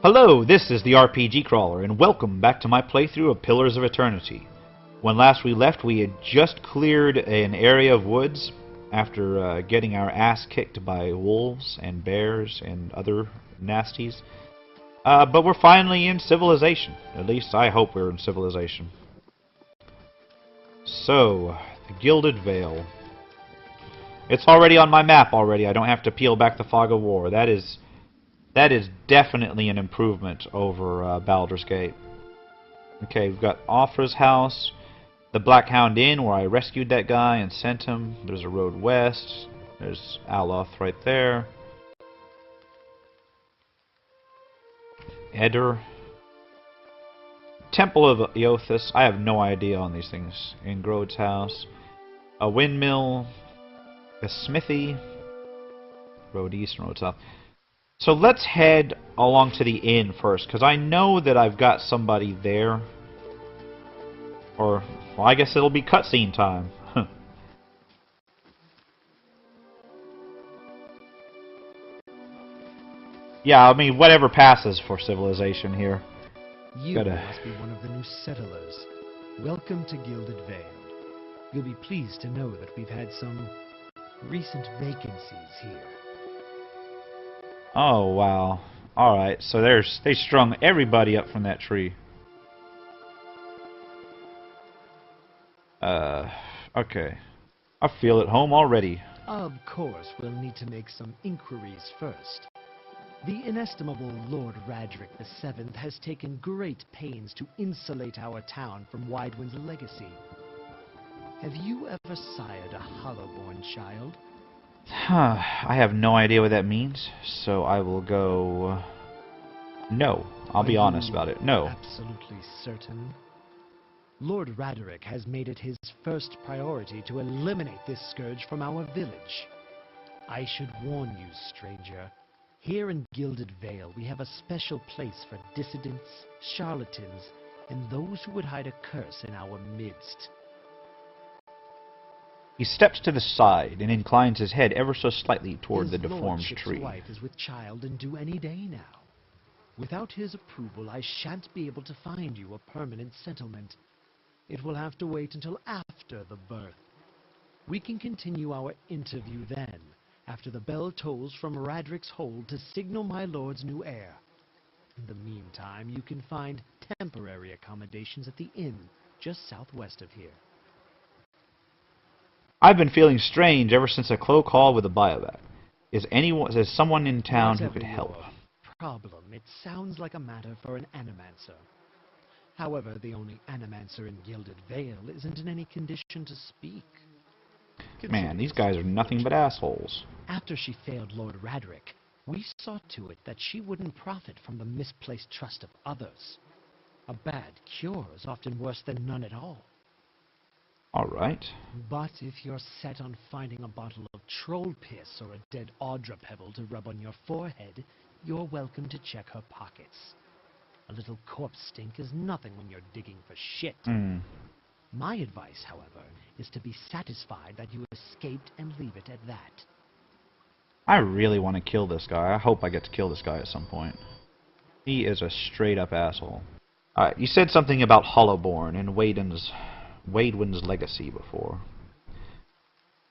Hello, this is the RPG Crawler, and welcome back to my playthrough of Pillars of Eternity. When last we left, we had just cleared an area of woods after getting our ass kicked by wolves and bears and other nasties. But we're finally in civilization. At least I hope we're in civilization. So, the Gilded Vale. It's already on my map already. I don't have to peel back the fog of war. That is definitely an improvement over Baldur's Gate. Okay, we've got Offra's house, the Black Hound Inn, where I rescued that guy and sent him. There's a road west. There's Aloth right there. Eder. Temple of Eothas. I have no idea on these things. Ingrod's house. A windmill. A smithy. Road east and road south. So let's head along to the inn first, because I know that I've got somebody there. Or, well, I guess it'll be cutscene time. Yeah, I mean, whatever passes for civilization here. You must be one of the new settlers. Welcome to Gilded Vale. You'll be pleased to know that we've had some recent vacancies here. Oh, wow. Alright, so they strung everybody up from that tree. Okay. I feel at home already. Of course, we'll need to make some inquiries first. The inestimable Lord Radric VII has taken great pains to insulate our town from Widewind's legacy. Have you ever sired a Hollowborn child? I have no idea what that means, so I will go... no. I'll be honest about it. No. Absolutely certain? Lord Radric has made it his first priority to eliminate this scourge from our village. I should warn you, stranger. Here in Gilded Vale, we have a special place for dissidents, charlatans, and those who would hide a curse in our midst. He steps to the side and inclines his head ever so slightly toward the deformed tree. His wife is with child and due any day now. Without his approval, I shan't be able to find you a permanent settlement. It will have to wait until after the birth. We can continue our interview then, after the bell tolls from Radric's hold to signal my lord's new heir. In the meantime, you can find temporary accommodations at the inn just southwest of here. I've been feeling strange ever since a close call with a biovac. Is someone in town who could help? Problem. It sounds like a matter for an animancer. However, the only animancer in Gilded Vale isn't in any condition to speak. Man, these guys are nothing but assholes. After she failed Lord Radric, we saw to it that she wouldn't profit from the misplaced trust of others. A bad cure is often worse than none at all. Alright. But if you're set on finding a bottle of troll piss or a dead Audra pebble to rub on your forehead, you're welcome to check her pockets. A little corpse stink is nothing when you're digging for shit. My advice, however, is to be satisfied that you escaped and leave it at that. I really want to kill this guy. I hope I get to kill this guy at some point. He is a straight-up asshole. You said something about Hollowborn and Widewind's legacy before.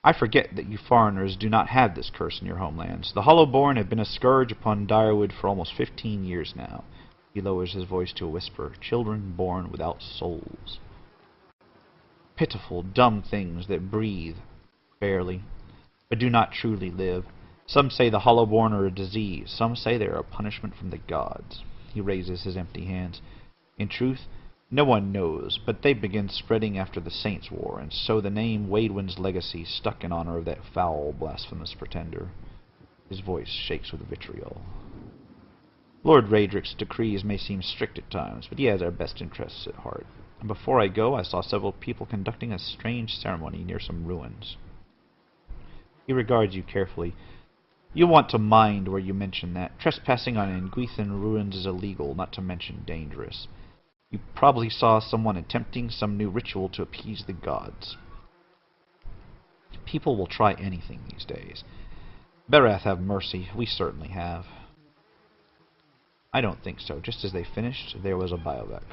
I forget that you foreigners do not have this curse in your homelands. The Hollowborn have been a scourge upon Direwood for almost 15 years now. He lowers his voice to a whisper. Children born without souls. Pitiful, dumb things that breathe, barely, but do not truly live. Some say the Hollowborn are a disease. Some say they are a punishment from the gods. He raises his empty hands. In truth, no one knows, but they began spreading after the Saints' War, and so the name Widewind's legacy stuck in honor of that foul, blasphemous pretender. His voice shakes with vitriol. Lord Radric's decrees may seem strict at times, but he has our best interests at heart. And before I go, I saw several people conducting a strange ceremony near some ruins. He regards you carefully. You want to mind where you mention that. Trespassing on Nguithan ruins is illegal, not to mention dangerous. You probably saw someone attempting some new ritual to appease the gods. People will try anything these days. Berath have mercy. We certainly have. I don't think so. Just as they finished, there was a bivouac.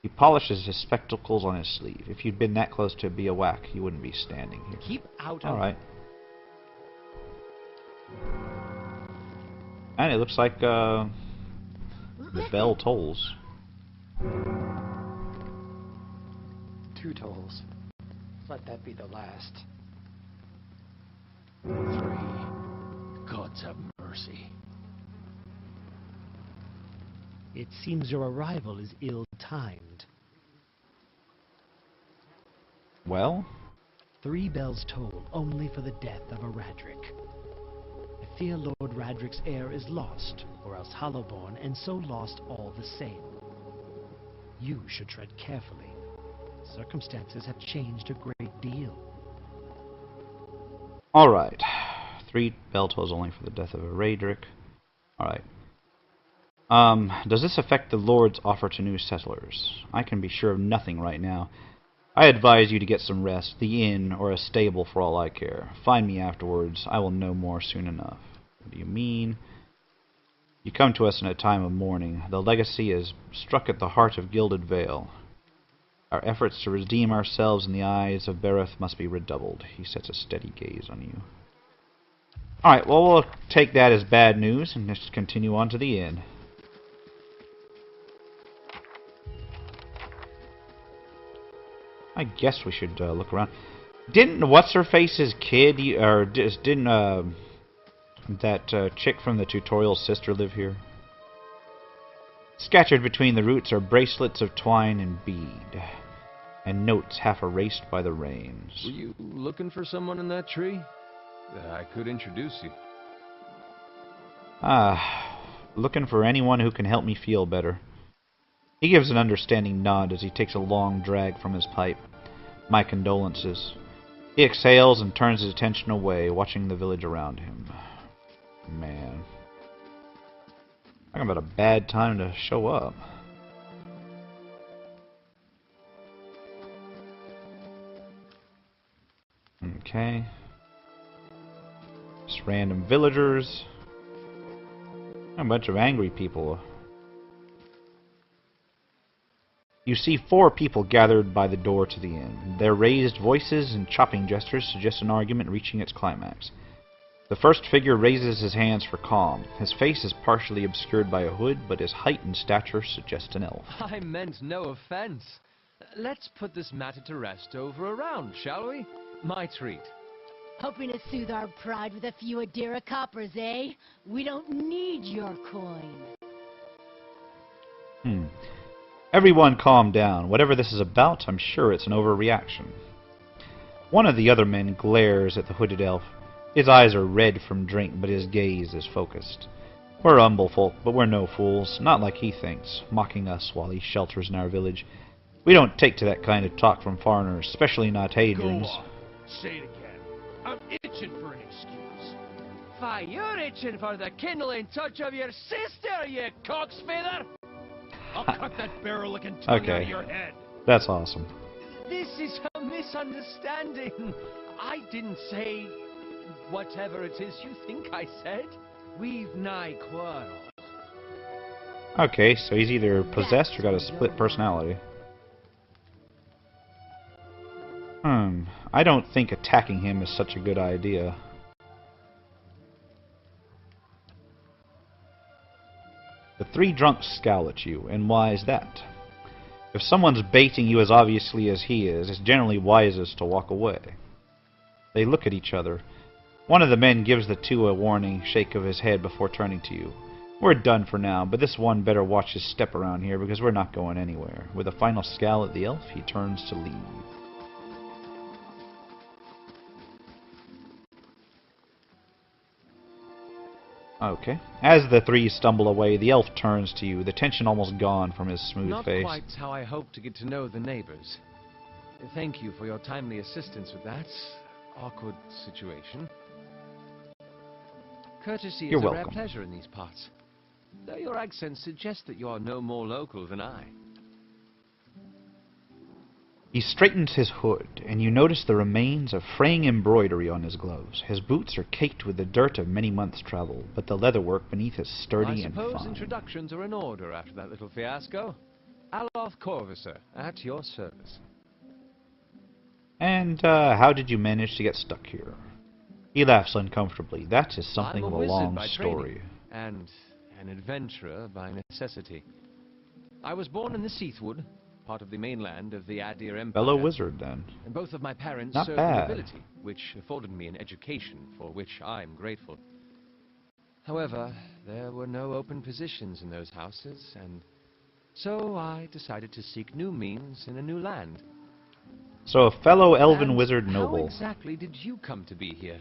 He polishes his spectacles on his sleeve. If you'd been that close to a bivouac, you wouldn't be standing here. Keep out of... Alright. And it looks like, the bell tolls. 2 tolls. Let that be the last. 3. Gods have mercy. It seems your arrival is ill-timed. Well? 3 bells toll only for the death of a Radric. I fear Lord Radric's heir is lost, or else Hollowborn, and so lost all the same. You should tread carefully. Circumstances have changed a great deal. Alright. 3 bell tolls only for the death of a Radric. Alright. Does this affect the Lord's offer to new settlers? I can be sure of nothing right now. I advise you to get some rest, the inn, or a stable for all I care. Find me afterwards. I will know more soon enough. What do you mean? You come to us in a time of mourning. The legacy is struck at the heart of Gilded Vale. Our efforts to redeem ourselves in the eyes of Bereth must be redoubled. He sets a steady gaze on you. Alright, well, we'll take that as bad news and just continue on to the inn. I guess we should look around. Didn't What's-Her-Face's kid, or didn't that chick from the tutorial sister live here? Scattered between the roots are bracelets of twine and bead, and notes half erased by the rains. Were you looking for someone in that tree? I could introduce you. Looking for anyone who can help me feel better. He gives an understanding nod as he takes a long drag from his pipe. My condolences. He exhales and turns his attention away, watching the village around him. Man. Talking about a bad time to show up. Okay. Just random villagers. A bunch of angry people. You see 4 people gathered by the door to the inn. Their raised voices and chopping gestures suggest an argument reaching its climax. The first figure raises his hands for calm. His face is partially obscured by a hood, but his height and stature suggest an elf. I meant no offense. Let's put this matter to rest over a round, shall we? My treat. Hoping to soothe our pride with a few Adira coppers, eh? We don't need your coin. Everyone calm down. Whatever this is about, I'm sure it's an overreaction. One of the other men glares at the hooded elf. His eyes are red from drink, but his gaze is focused. We're humble folk, but we're no fools. Not like he thinks, mocking us while he shelters in our village. We don't take to that kind of talk from foreigners, especially not Hadrians. Go on. Say it again. I'm itching for an excuse. Why, you're itching for the kindling touch of your sister, you cocksfeather! I'll cut that barrel-looking tongue out of your head. That's awesome. This is a misunderstanding. I didn't say whatever it is you think I said. We've nigh quarrel. Okay, so he's either possessed or got a split personality. I don't think attacking him is such a good idea. The 3 drunks scowl at you, and why is that? If someone's baiting you as obviously as he is, it's generally wisest to walk away. They look at each other. One of the men gives the 2 a warning shake of his head before turning to you. We're done for now, but this one better watch his step around here because we're not going anywhere. With a final scowl at the elf, he turns to leave. Okay. As the 3 stumble away, the elf turns to you, the tension almost gone from his smooth face. Not quite how I hoped to get to know the neighbors. Thank you for your timely assistance with that awkward situation. Courtesy You're is a welcome. rare pleasure in these parts, though your accent suggests that you are no more local than I. He straightens his hood, and you notice the remains of fraying embroidery on his gloves. His boots are caked with the dirt of many months' travel, but the leatherwork beneath is sturdy and I suppose fine. introductions are in order after that little fiasco. Aloth Corvisor, at your service. And how did you manage to get stuck here? He laughs uncomfortably. That is something I'm of a wizard long by story. training, and an adventurer by necessity. I was born in the Seathwood, part of the mainland of the Adir Empire. Fellow wizard, then. And both of my parents Not served bad. the nobility, which afforded me an education for which I'm grateful. However, there were no open positions in those houses, and so I decided to seek new means in a new land. So a fellow elven And wizard how noble. exactly did you come to be here?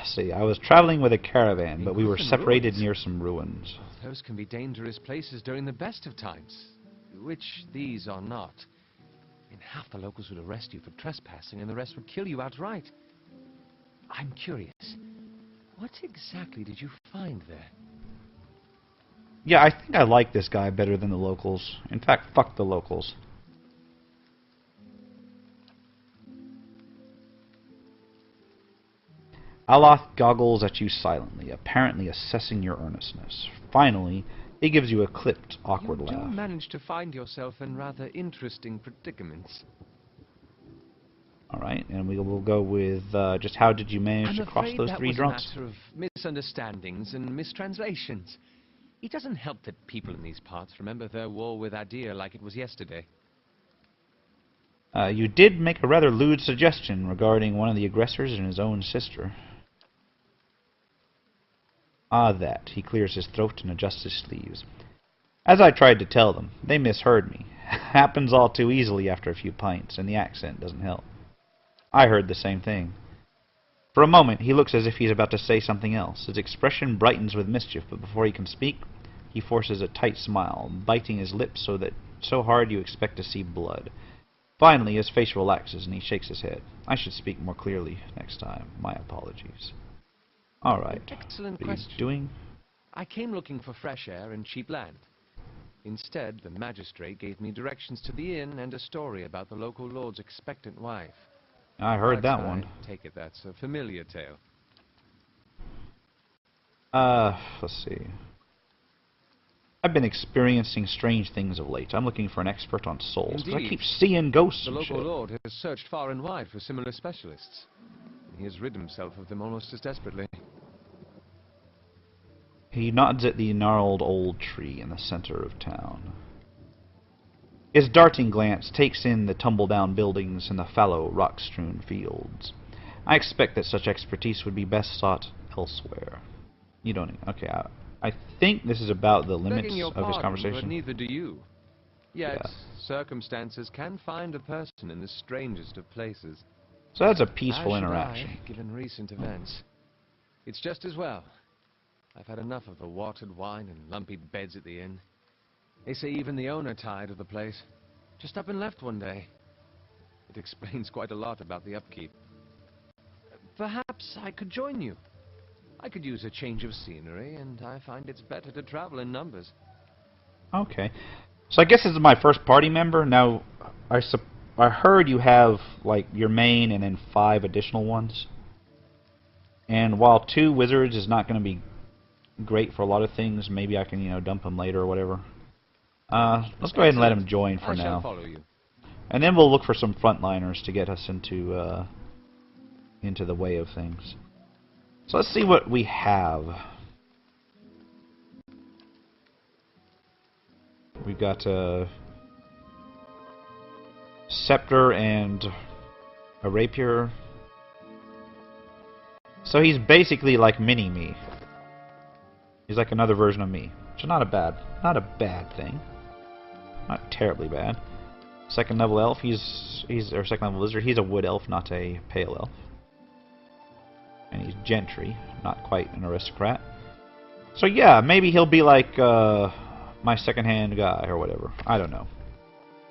See, I was traveling with a caravan, but we were Griffin separated ruins. near some ruins. Those can be dangerous places during the best of times, which these are not. And half the locals would arrest you for trespassing, and the rest would kill you outright. I'm curious, what exactly did you find there? Yeah, I think I like this guy better than the locals. In fact, fuck the locals. Aloth goggles at you silently, apparently assessing your earnestness. Finally, he gives you a clipped, awkward You do laugh. manage to find yourself in rather interesting predicaments. Alright, and we will go with just how did you manage I'm to cross afraid those that three was drunks? a matter of misunderstandings and mistranslations. It doesn't help that people in these parts remember their war with Adir like it was yesterday. You did make a rather lewd suggestion regarding one of the aggressors and his own sister. Ah, that. He clears his throat and adjusts his sleeves. As I tried to tell them, they misheard me. Happens all too easily after a few pints, and the accent doesn't help. I heard the same thing. For a moment, he looks as if he's about to say something else. His expression brightens with mischief, but before he can speak, he forces a tight smile, biting his lips so hard you expect to see blood. Finally, his face relaxes, and he shakes his head. I should speak more clearly next time. My apologies. All right. Excellent What are question. you doing? I came looking for fresh air and cheap land. Instead, the magistrate gave me directions to the inn and a story about the local lord's expectant wife. I heard But that one. I take it that's a familiar tale. Let's see. I've been experiencing strange things of late. I'm looking for an expert on souls, 'cause I Indeed. keep seeing ghosts The and local shit. lord has searched far and wide for similar specialists. He has rid himself of them almost as desperately. He nods at the gnarled old tree in the center of town. His darting glance takes in the tumble-down buildings and the fallow, rock-strewn fields. I expect that such expertise would be best sought elsewhere. You don't... Okay, I think this is about the limits Begging your of his pardon, conversation. but neither do you. Yet, Yeah. circumstances can find a person in the strangest of places. So that's a peaceful As should interaction. I, given recent events. It's just as well. I've had enough of the watered wine and lumpy beds at the inn. They say even the owner tired of the place. Just up and left one day. It explains quite a lot about the upkeep. Perhaps I could join you. I could use a change of scenery, and I find it's better to travel in numbers. Okay. So I guess this is my first party member. Now, I heard you have, like, your main and then 5 additional ones. And while 2 wizards is not going to be great for a lot of things, maybe I can, you know, dump him later or whatever. Let's go ahead and let him join for I shall now. follow you. And then we'll look for some frontliners to get us into the way of things. So let's see what we have. We've got a scepter and a rapier. So he's basically like mini-me. He's like another version of me. Which is not a bad thing. Not terribly bad. Second level elf, or second level wizard, he's a wood elf, not a pale elf. And he's gentry, not quite an aristocrat. So yeah, maybe he'll be like my second-hand guy or whatever. I don't know.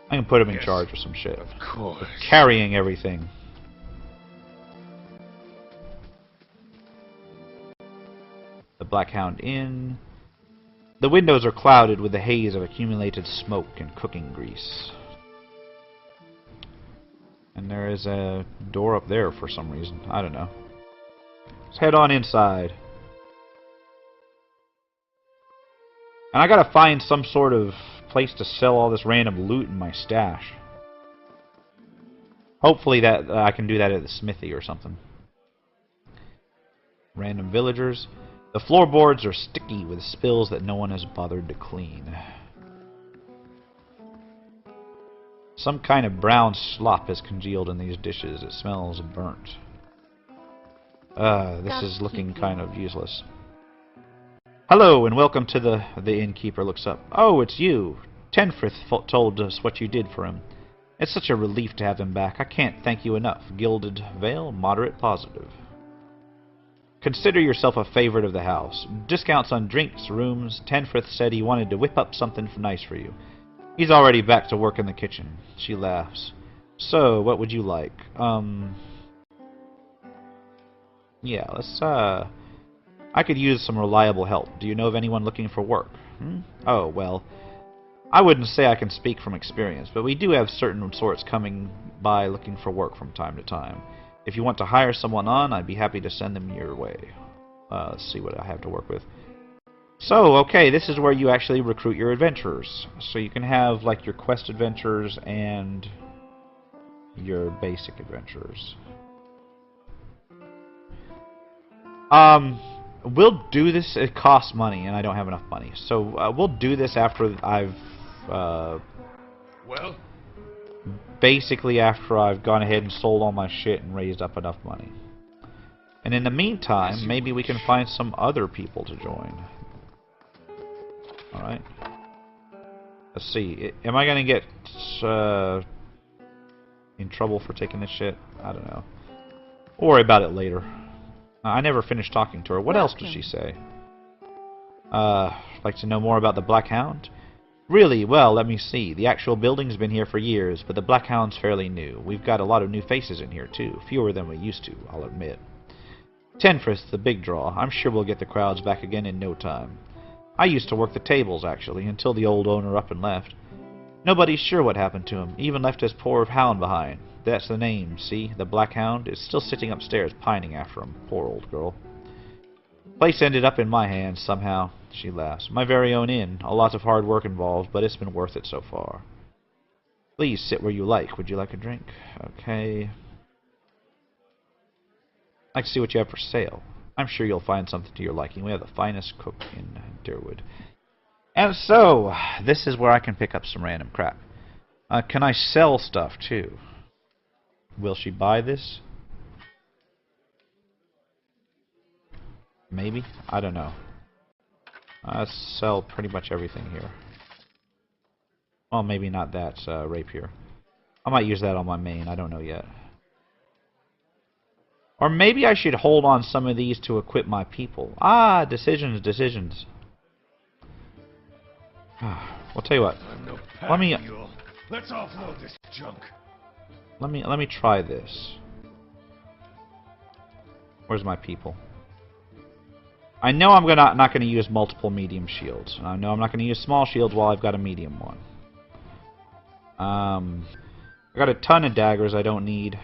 I can put him in charge of some shit. Of course. Carrying everything. The Black Hound Inn. The windows are clouded with the haze of accumulated smoke and cooking grease. And there is a door up there for some reason. I don't know. Let's head on inside. And I gotta find some sort of place to sell all this random loot in my stash. Hopefully that I can do that at the smithy or something. Random villagers. The floorboards are sticky with spills that no one has bothered to clean. Some kind of brown slop has congealed in these dishes. It smells burnt. This is looking kind of useless. Hello, and welcome to the innkeeper looks up. Oh, it's you. Tenfrith told us what you did for him. It's such a relief to have him back. I can't thank you enough. Gilded Vale, moderate positive. Consider yourself a favorite of the house. Discounts on drinks, rooms. Tenfrith said he wanted to whip up something nice for you. He's already back to work in the kitchen. She laughs. So, what would you like? Yeah, let's, I could use some reliable help. Do you know of anyone looking for work? Oh, well, I wouldn't say I can speak from experience, but we do have certain sorts coming by looking for work from time to time. If you want to hire someone on, I'd be happy to send them your way. Let's see what I have to work with. So, okay, this is where you actually recruit your adventurers. So you can have, like, your quest adventurers and your basic adventurers. We'll do this. It costs money, and I don't have enough money. So we'll do this after I've, Well? basically after I've gone ahead and sold all my shit and raised up enough money. And in the meantime, maybe we can find some other people to join. Alright. Let's see. Am I going to get in trouble for taking this shit? I don't know. We'll worry about it later. I never finished talking to her. What else did she say? Like to know more about the Black Hound? Really? Well, let me see. The actual building's been here for years, but the Black Hound's fairly new. We've got a lot of new faces in here, too. Fewer than we used to, I'll admit. Tenfrith's the big draw. I'm sure we'll get the crowds back again in no time. I used to work the tables, actually, until the old owner up and left. Nobody's sure what happened to him. Even left his poor hound behind. That's the name, see? The Black Hound is still sitting upstairs pining after him. Poor old girl. Place ended up in my hands somehow. She laughs. My very own inn. A lot of hard work involved, but it's been worth it so far. Please sit where you like. Would you like a drink? Okay. I'd like to see what you have for sale. I'm sure you'll find something to your liking. We have the finest cook in Deerwood. And so, this is where I can pick up some random crap. Can I sell stuff, too? Will she buy this? Maybe? I don't know. I sell pretty much everything here. Well, maybe not that rapier. I might use that on my main. I don't know yet. Or maybe I should hold on some of these to equip my people. Ah, decisions, decisions. I'll tell you what. Let me Let's offload this junk. let me try this. Where's my people? I know I'm not gonna use multiple medium shields, and I know I'm not gonna use small shields while I've got a medium one. I got a ton of daggers I don't need.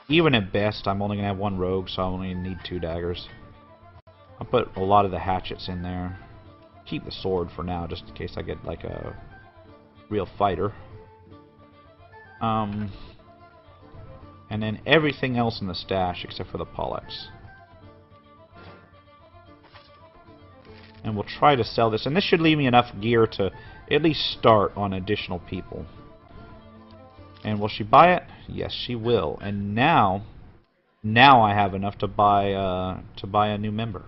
Even at best, I'm only gonna have one rogue, so I only need 2 daggers. I'll put a lot of the hatchets in there. Keep the sword for now, just in case I get like a real fighter. And then everything else in the stash except for the poleaxe. And we'll try to sell this. And this should leave me enough gear to at least start on additional people. And will she buy it? Yes, she will. And now I have enough to buy a new member.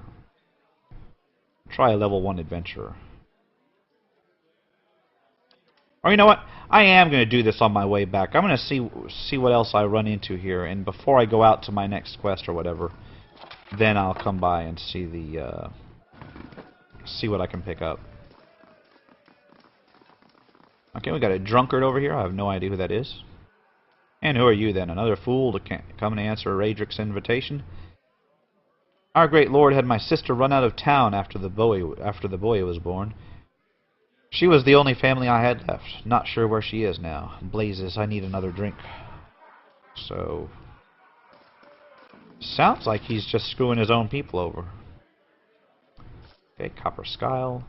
Try a level 1 adventurer. Or you know what? I am going to do this on my way back. I'm going to see what else I run into here, and before I go out to my next quest or whatever, then I'll come by and see the see what I can pick up. Okay, we got a drunkard over here. I have no idea who that is. And who are you then? Another fool to come and answer Radric's invitation? Our great lord had my sister run out of town after the boy was born. She was the only family I had left. Not sure where she is now. Blazes, I need another drink. So, sounds like he's just screwing his own people over. Okay, Copper Skyle.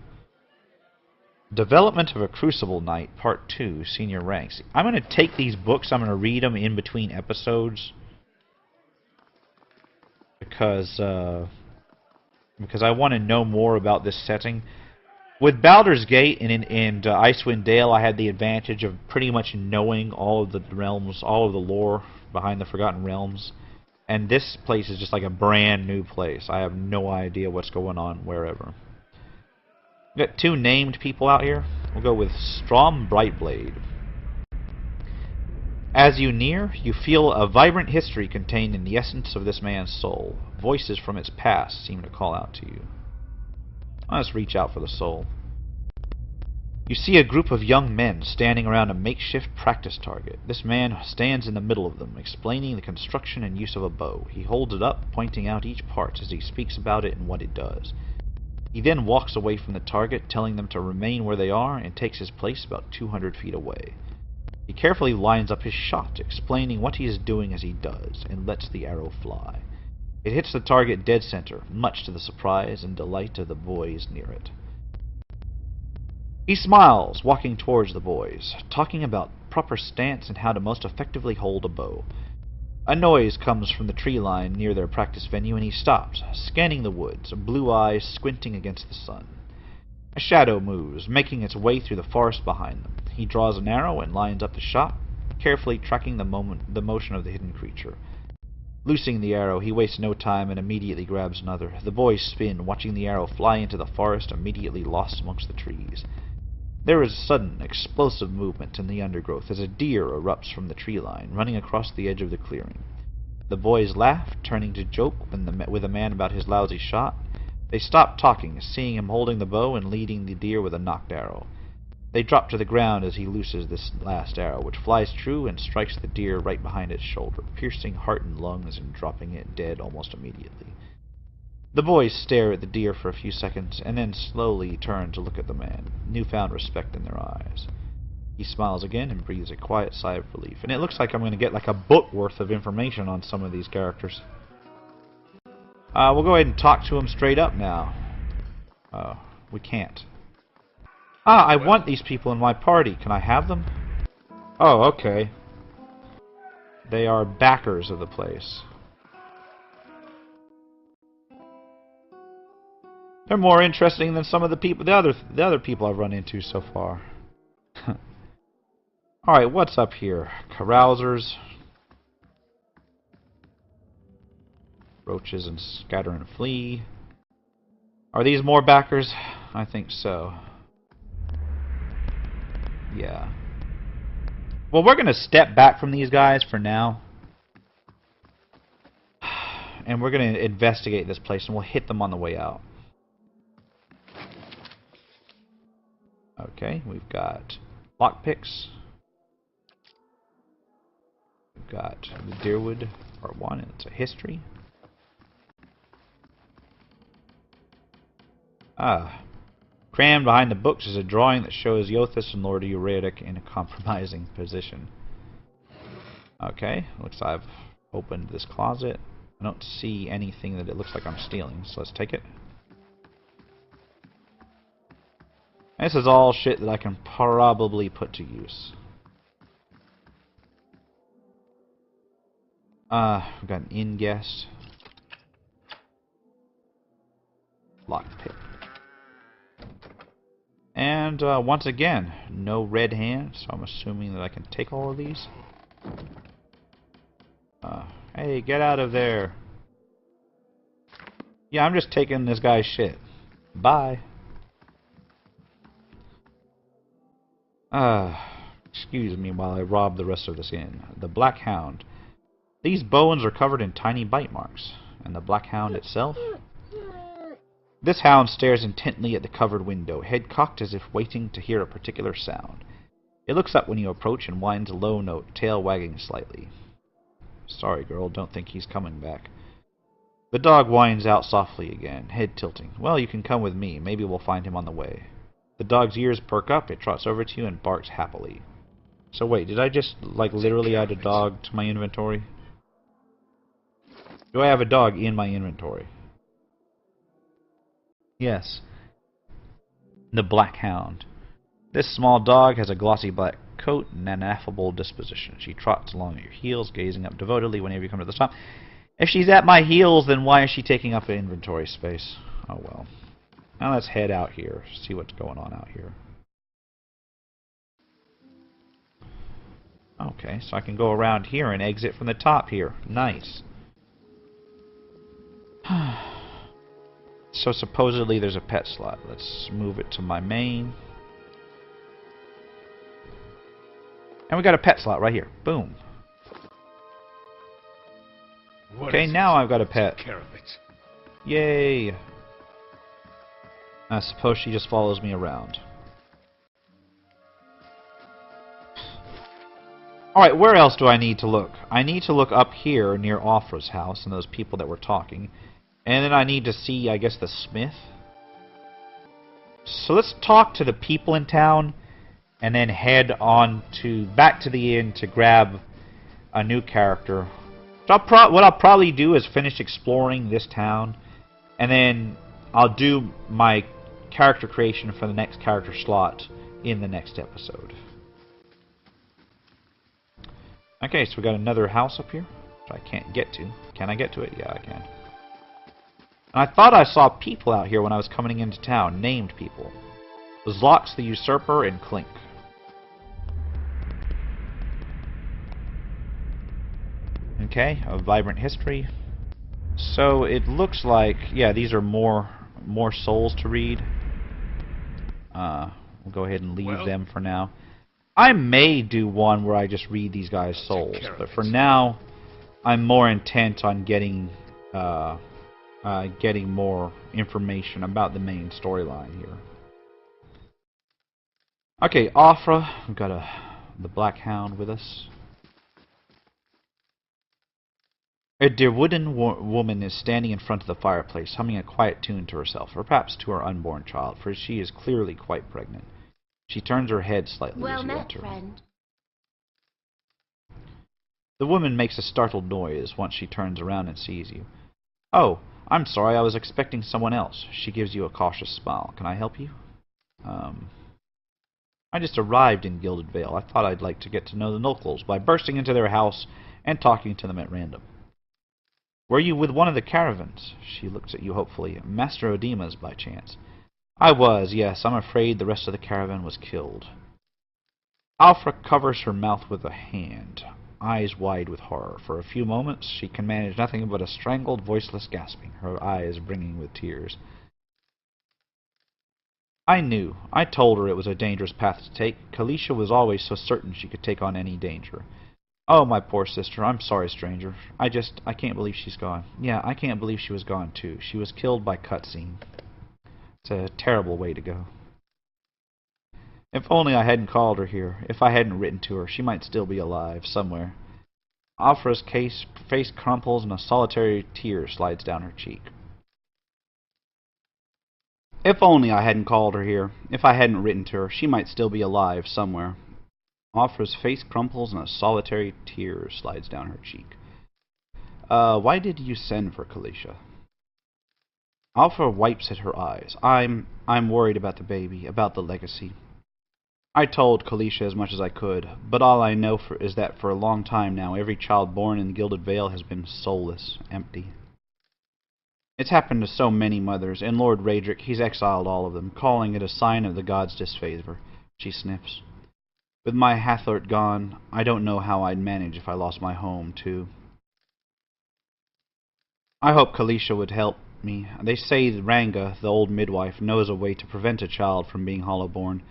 Development of a Crucible Knight, Part 2, Senior Ranks. I'm going to take these books, I'm going to read them in between episodes. Because I want to know more about this setting. With Baldur's Gate and Icewind Dale, I had the advantage of pretty much knowing all of the realms, all of the lore behind the Forgotten Realms. And this place is just like a brand new place. I have no idea what's going on wherever. We've got two named people out here. We'll go with Strom Brightblade. As you near, you feel a vibrant history contained in the essence of this man's soul. Voices from its past seem to call out to you. Let's reach out for the soul. You see a group of young men standing around a makeshift practice target. This man stands in the middle of them, explaining the construction and use of a bow. He holds it up, pointing out each part as he speaks about it and what it does. He then walks away from the target, telling them to remain where they are, and takes his place about 200 feet away. He carefully lines up his shot, explaining what he is doing as he does, and lets the arrow fly. It hits the target dead center, much to the surprise and delight of the boys near it. He smiles, walking towards the boys, talking about proper stance and how to most effectively hold a bow. A noise comes from the tree line near their practice venue, and he stops, scanning the woods, blue eyes squinting against the sun. A shadow moves, making its way through the forest behind them. He draws an arrow and lines up the shot, carefully tracking the motion of the hidden creature. Loosing the arrow, he wastes no time and immediately grabs another. The boys spin, watching the arrow fly into the forest, immediately lost amongst the trees. There is a sudden, explosive movement in the undergrowth as a deer erupts from the tree line, running across the edge of the clearing. The boys laugh, turning to joke with a man about his lousy shot. They stop talking, seeing him holding the bow and leading the deer with a knocked arrow. They drop to the ground as he looses this last arrow, which flies true and strikes the deer right behind its shoulder, piercing heart and lungs and dropping it dead almost immediately. The boys stare at the deer for a few seconds, and then slowly turn to look at the man, newfound respect in their eyes. He smiles again and breathes a quiet sigh of relief, and it looks like I'm going to get like a book worth of information on some of these characters. We'll go ahead and talk to him straight up now. We can't. I want these people in my party. Can I have them? Oh, okay. They are backers of the place. They're more interesting than some of the other people I've run into so far. Alright, what's up here? Carousers. Roaches and scatter and flee. Are these more backers? I think so. Yeah. Well, we're going to step back from these guys for now. And we're going to investigate this place, and we'll hit them on the way out. Okay, we've got lockpicks. We've got the Deerwood Part 1, and it's a history. Crammed behind the books is a drawing that shows Yothus and Lord Eurydic in a compromising position. Okay, looks like I've opened this closet. I don't see anything that it looks like I'm stealing, so let's take it. This is all shit that I can probably put to use. We've got an inn guest. Lockpick. And once again, no red hand, so I'm assuming that I can take all of these. Hey, get out of there. Yeah, I'm just taking this guy's shit. Bye. Excuse me while I rob the rest of this inn. The Black Hound. These bones are covered in tiny bite marks. And the Black Hound itself? This hound stares intently at the covered window, head cocked as if waiting to hear a particular sound. It looks up when you approach and whines a low note, tail wagging slightly. Sorry, girl, don't think he's coming back. The dog whines out softly again, head tilting. Well, you can come with me. Maybe we'll find him on the way. The dog's ears perk up. It trots over to you and barks happily. So wait, did I just, like, literally add a dog to my inventory? Do I have a dog in my inventory? Yes. The Black Hound. This small dog has a glossy black coat and an affable disposition. She trots along at your heels, gazing up devotedly whenever you come to the stop. If she's at my heels, then why is she taking up inventory space? Oh well. Now let's head out here, see what's going on out here. Okay, so I can go around here and exit from the top here. Nice. So supposedly there's a pet slot. Let's move it to my main. And we got a pet slot right here. Boom. Okay, now I've got a pet. Take care of it. Yay. I suppose she just follows me around. Alright, where else do I need to look? I need to look up here near Offra's house and those people that were talking. And then I need to see, I guess, the smith. So let's talk to the people in town and then head on to back to the inn to grab a new character. So what I'll probably do is finish exploring this town, and then I'll do my character creation for the next character slot in the next episode. Okay, so we got another house up here, which I can't get to. Can I get to it? Yeah, I can. And I thought I saw people out here when I was coming into town, named people. It was Lox the Usurper and Clink. Okay, a vibrant history. So it looks like, yeah, these are more souls to read. We'll go ahead and leave them for now. I may do one where I just read these guys' souls, but for now, I'm more intent on getting more information about the main storyline here. Okay, Offra, we've got the Black Hound with us. A dear wooden woman is standing in front of the fireplace, humming a quiet tune to herself, or perhaps to her unborn child, for she is clearly quite pregnant. She turns her head slightly as you enter. Friend. The woman makes a startled noise once she turns around and sees you. Oh, I'm sorry, I was expecting someone else. She gives you a cautious smile. Can I help you? I just arrived in Gilded Vale. I thought I'd like to get to know the locals by bursting into their house and talking to them at random. Were you with one of the caravans? She looks at you hopefully. Master Odima's, by chance. I was, yes. I'm afraid the rest of the caravan was killed. Alfra covers her mouth with a hand, eyes wide with horror. For a few moments she can manage nothing but a strangled, voiceless gasping, her eyes brimming with tears. I knew. I told her it was a dangerous path to take. Kalisha was always so certain she could take on any danger. Oh, my poor sister. I'm sorry, stranger. I can't believe she's gone. Yeah, I can't believe she was gone, too. She was killed by cutscene. It's a terrible way to go. If only I hadn't called her here. If I hadn't written to her, she might still be alive, somewhere. Afra's face crumples and a solitary tear slides down her cheek. If only I hadn't called her here. If I hadn't written to her, she might still be alive, somewhere. Afra's face crumples and a solitary tear slides down her cheek. Why did you send for Kalisha? Alpha wipes at her eyes. I'm worried about the baby, about the legacy. I told Kalisha as much as I could, but all I know is that for a long time now, every child born in the Gilded Vale has been soulless, empty. It's happened to so many mothers, and Lord Raedric, he's exiled all of them, calling it a sign of the gods' disfavor. She sniffs. With my Hathort gone, I don't know how I'd manage if I lost my home, too. I hope Kalisha would help me. They say that Ranga, the old midwife, knows a way to prevent a child from being hollow-born.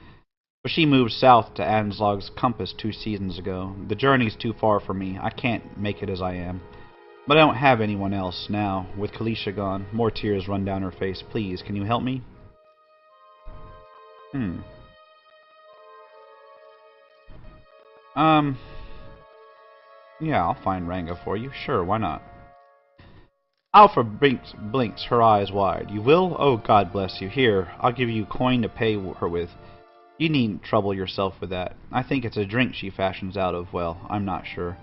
But she moved south to Anslog's Compass 2 seasons ago. The journey's too far for me. I can't make it as I am. But I don't have anyone else now. With Kalisha gone, more tears run down her face. Please, can you help me? Yeah, I'll find Ranga for you. Sure, why not? Alpha blinks her eyes wide. You will? Oh, God bless you. Here, I'll give you coin to pay her with. You needn't trouble yourself with that. I think it's a drink she fashions out of, well, I'm not sure.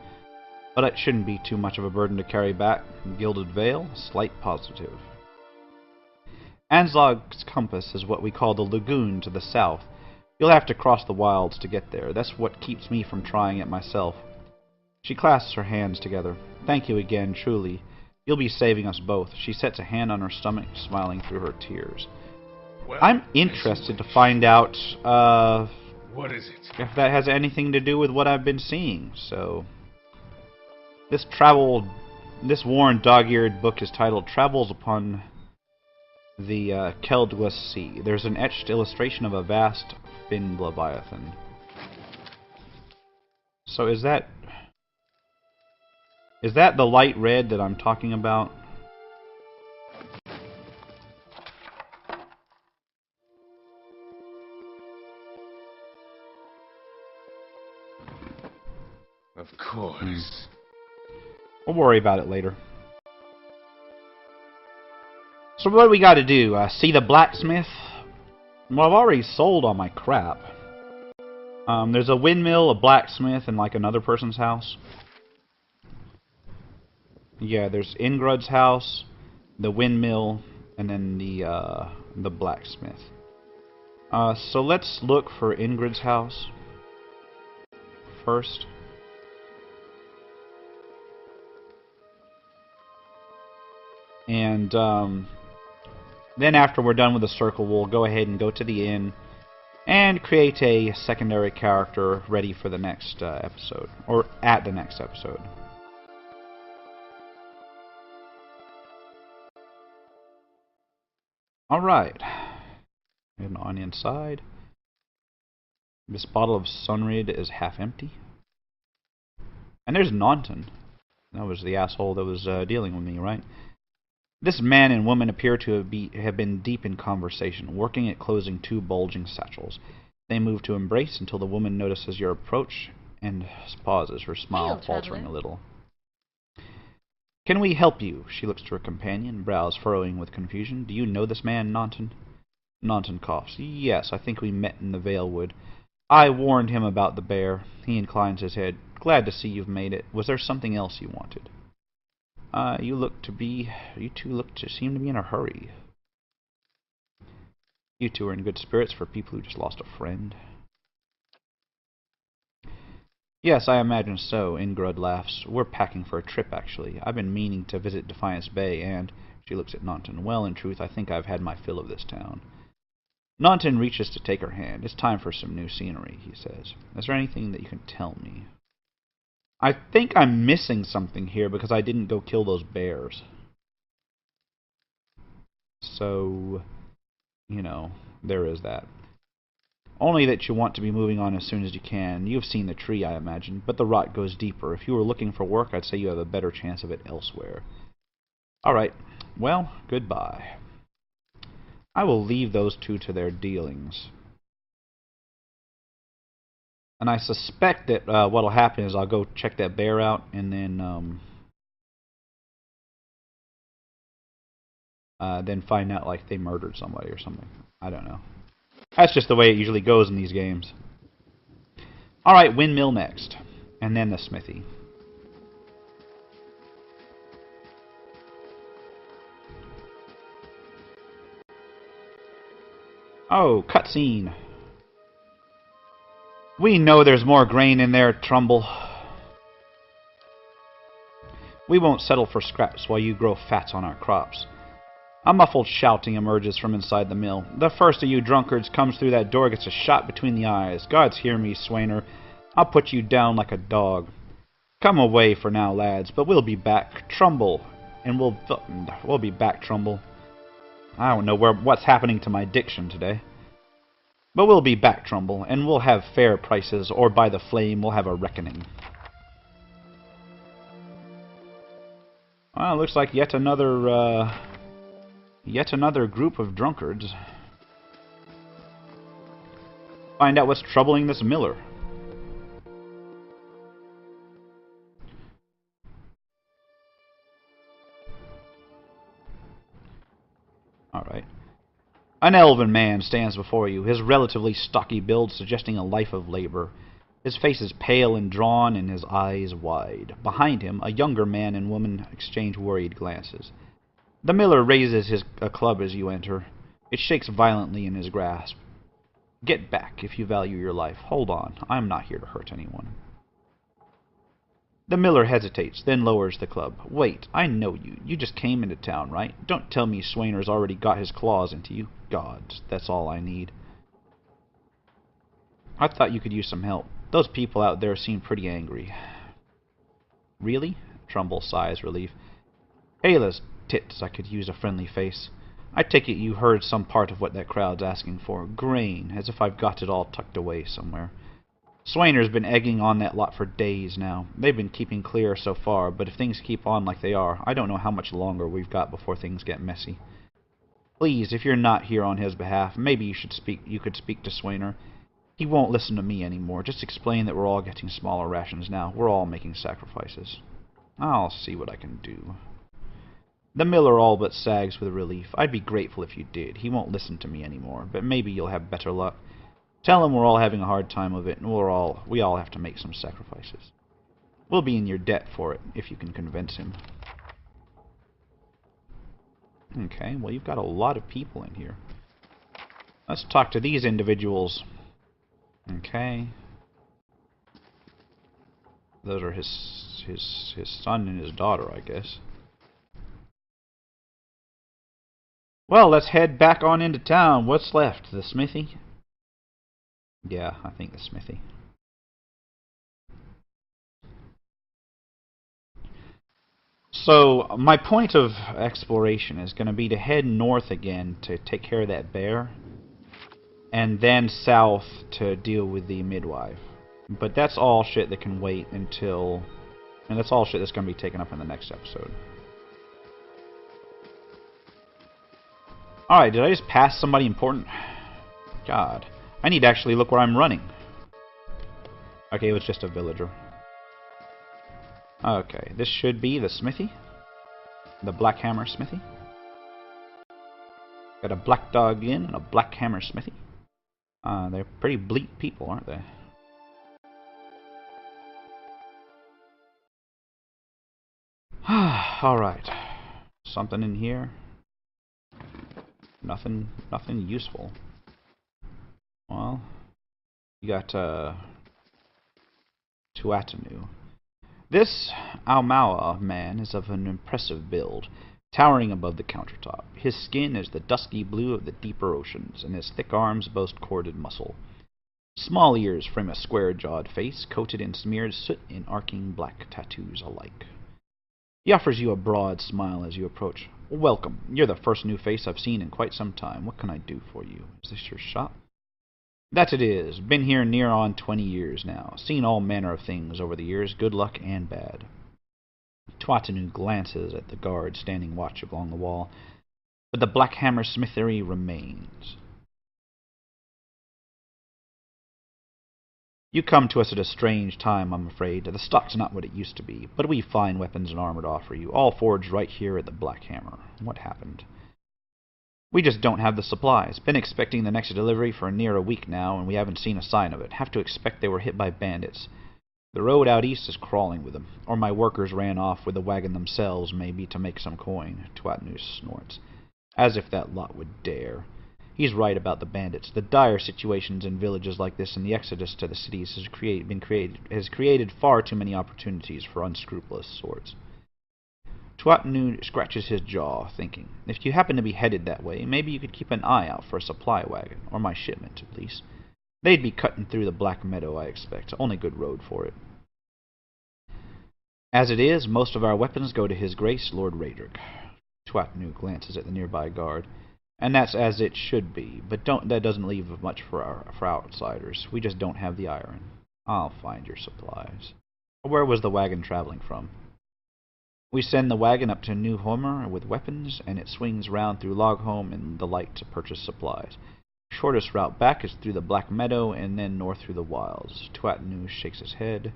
But it shouldn't be too much of a burden to carry back. Gilded Vale, slight positive. Anslog's compass is what we call the lagoon to the south. You'll have to cross the wilds to get there. That's what keeps me from trying it myself. She clasps her hands together. Thank you again, truly. You'll be saving us both. She sets a hand on her stomach, smiling through her tears. Well, I'm interested to find out what is it? if that has anything to do with what I've been seeing. So, this worn, dog-eared book is titled Travels Upon the Keldwes Sea. There's an etched illustration of a vast finned leviathan. So is that the light red that I'm talking about? Of course. We'll worry about it later. So what do we got to do? See the blacksmith? Well, I've already sold all my crap. There's a windmill, a blacksmith, and like another person's house. Yeah, there's Ingrid's house, the windmill, and then the blacksmith. So let's look for Ingrid's house first. And then after we're done with the circle, we'll go ahead and go to the inn and create a secondary character ready for the next episode, or at the next episode. Alright, and on inside, this bottle of Sunrid is half empty. And there's Naunton. That was the asshole that was dealing with me, right? This man and woman appear to have been deep in conversation, working at closing two bulging satchels. They move to embrace until the woman notices your approach and pauses, her smile faltering a little. Can we help you? She looks to her companion, brows furrowing with confusion. Do you know this man, Naunton? Naunton coughs. Yes, I think we met in the Vale Wood. I warned him about the bear. He inclines his head. Glad to see you've made it. Was there something else you wanted? You two look to seem to be in a hurry. You two are in good spirits for people who just lost a friend. Yes, I imagine so, Ingrid laughs. We're packing for a trip, actually. I've been meaning to visit Defiance Bay, and she looks at Naunton. Well, in truth, I think I've had my fill of this town. Naunton reaches to take her hand. It's time for some new scenery, he says. Is there anything that you can tell me? I think I'm missing something here because I didn't go kill those bears. So, you know, there is that. Only that you want to be moving on as soon as you can. You've seen the tree, I imagine, but the rot goes deeper. If you were looking for work, I'd say you have a better chance of it elsewhere. Alright, well, goodbye. I will leave those two to their dealings. And I suspect that what'll happen is I'll go check that bear out, and then find out like they murdered somebody or something. I don't know. That's just the way it usually goes in these games. Alright, windmill next. And then the smithy. Oh, cutscene. We know there's more grain in there, Trumbull. We won't settle for scraps while you grow fat on our crops. A muffled shouting emerges from inside the mill. The first of you drunkards comes through that door gets a shot between the eyes. Gods hear me, Swainer. I'll put you down like a dog. Come away for now, lads, but we'll be back. Trumbull. And we'll be back, Trumbull. I don't know what's happening to my diction today. But we'll be back, Trumbull, and we'll have fair prices, or by the flame, we'll have a reckoning. Well, looks like yet another group of drunkards. Find out what's troubling this miller. An elven man stands before you, his relatively stocky build suggesting a life of labor. His face is pale and drawn, and his eyes wide. Behind him, a younger man and woman exchange worried glances. The miller raises a club as you enter. It shakes violently in his grasp. Get back if you value your life. Hold on, I am not here to hurt anyone. The miller hesitates, then lowers the club. Wait, I know you. You just came into town, right? Don't tell me Swainer's already got his claws into you. Gods, that's all I need. I thought you could use some help. Those people out there seem pretty angry. Really? Trumbull sighs relief. Ayla's tits, I could use a friendly face. I take it you heard some part of what that crowd's asking for. Grain, as if I've got it all tucked away somewhere. Swainer's been egging on that lot for days now. They've been keeping clear so far, but if things keep on like they are, I don't know how much longer we've got before things get messy. Please, if you're not here on his behalf, maybe you could speak to Swainer. He won't listen to me anymore. Just explain that we're all getting smaller rations now. We're all making sacrifices. I'll see what I can do. The miller all but sags with relief. I'd be grateful if you did. He won't listen to me anymore, but maybe you'll have better luck. Tell him we're all having a hard time of it, and we all have to make some sacrifices. We'll be in your debt for it, if you can convince him. Okay, well, you've got a lot of people in here. Let's talk to these individuals. Okay. Those are his son and his daughter, I guess. Well, let's head back on into town. What's left? The smithy? Yeah, I think the smithy. So, my point of exploration is going to be to head north again to take care of that bear, and then south to deal with the midwife. But that's all shit that can wait until... And that's all shit that's going to be taken up in the next episode. Alright, did I just pass somebody important? God. I need to actually look where I'm running. Okay, it was just a villager. Okay, this should be the smithy. The Black Hammer Smithy. Got a black dog inn and a Black Hammer Smithy. They're pretty bleak people, aren't they? Alright. Something in here. Nothing useful. Well, you got Tuatanu. This Aumaua man is of an impressive build, towering above the countertop. His skin is the dusky blue of the deeper oceans, and his thick arms boast corded muscle. Small ears frame a square-jawed face, coated in smeared soot and arcing black tattoos alike. He offers you a broad smile as you approach. Welcome. You're the first new face I've seen in quite some time. What can I do for you? Is this your shop? That it is. Been here near on 20 years now. Seen all manner of things over the years, good luck and bad. Tuatanu glances at the guard standing watch along the wall, but the Black Hammer smithery remains. You come to us at a strange time, I'm afraid. The stock's not what it used to be, but we've fine weapons and armor to offer you, all forged right here at the Black Hammer. What happened? We just don't have the supplies. Been expecting the next delivery for near a week now, and we haven't seen a sign of it. Have to expect they were hit by bandits. The road out east is crawling with them, or my workers ran off with the wagon themselves, maybe, to make some coin. Tuatanu snorts. As if that lot would dare. He's right about the bandits. The dire situations in villages like this and the exodus to the cities has created far too many opportunities for unscrupulous sorts. Tuatanu scratches his jaw, thinking. If you happen to be headed that way, maybe you could keep an eye out for a supply wagon, or my shipment, at least. They'd be cutting through the Black Meadow, I expect. Only good road for it. As it is, most of our weapons go to His Grace, Lord Raedric. Tuatanu glances at the nearby guard. And that's as it should be, but that doesn't leave much for outsiders. We just don't have the iron. I'll find your supplies. Where was the wagon traveling from? We send the wagon up to New Homer with weapons, and it swings round through Logholm and the like to purchase supplies. Shortest route back is through the Black Meadow and then north through the wilds. Tuatanu shakes his head.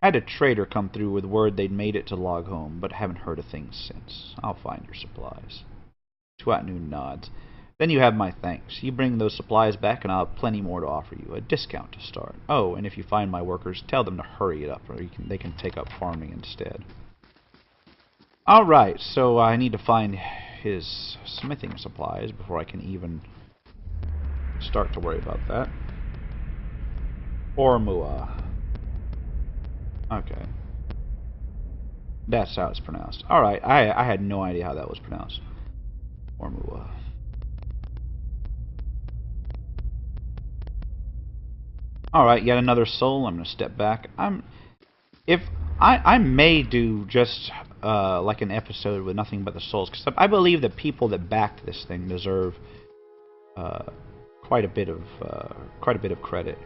Had a trader come through with word they'd made it to Logholm, but haven't heard a thing since. I'll find your supplies. Tuatanu nods. Then you have my thanks. You bring those supplies back and I'll have plenty more to offer you. A discount to start. Oh, and if you find my workers, tell them to hurry it up, or they can take up farming instead. Alright, so I need to find his smithing supplies before I can even start to worry about that. Ormua. Okay. That's how it's pronounced. Alright, I had no idea how that was pronounced. Ormua. Alright, yet another soul. I'm going to step back. I may do just like an episode with nothing but the souls, because I believe the people that backed this thing deserve quite a bit of credit,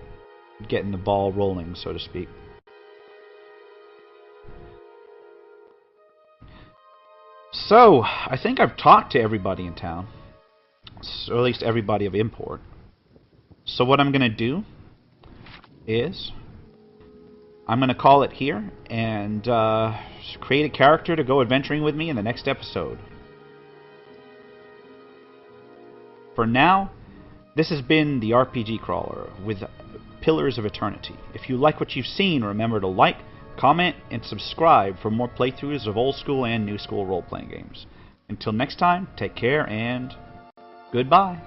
getting the ball rolling, so to speak. So I think I've talked to everybody in town, or at least everybody of import. So what I'm going to do is I'm going to call it here and create a character to go adventuring with me in the next episode. For now, this has been the RPG Crawler with Pillars of Eternity. If you like what you've seen, remember to like, comment, and subscribe for more playthroughs of old school and new school role-playing games. Until next time, take care and goodbye.